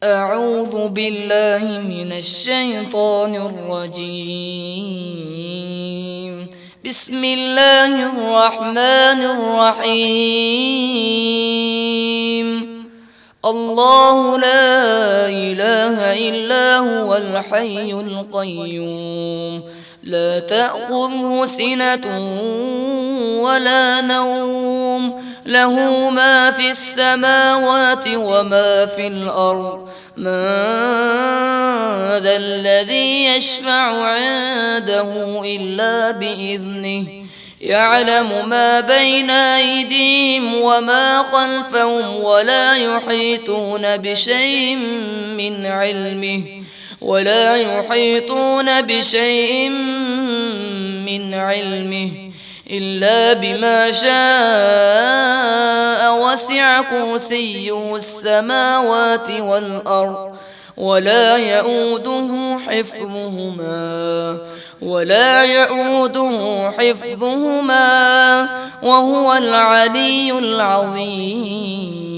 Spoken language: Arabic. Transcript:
أعوذ بالله من الشيطان الرجيم. بسم الله الرحمن الرحيم. الله لا إله إلا هو الحي القيوم، لا تأخذه سنة ولا نوم، له ما في السماوات وما في الأرض. من ذا الذي يشفع عنده إلا بإذنه، يعلم ما بين أيديهم وما خلفهم، ولا يحيطون بشيء من علمه إلا بما شاء. وسع كرسيه السماوات والأرض ولا يؤوده حفظهما وهو العلي العظيم.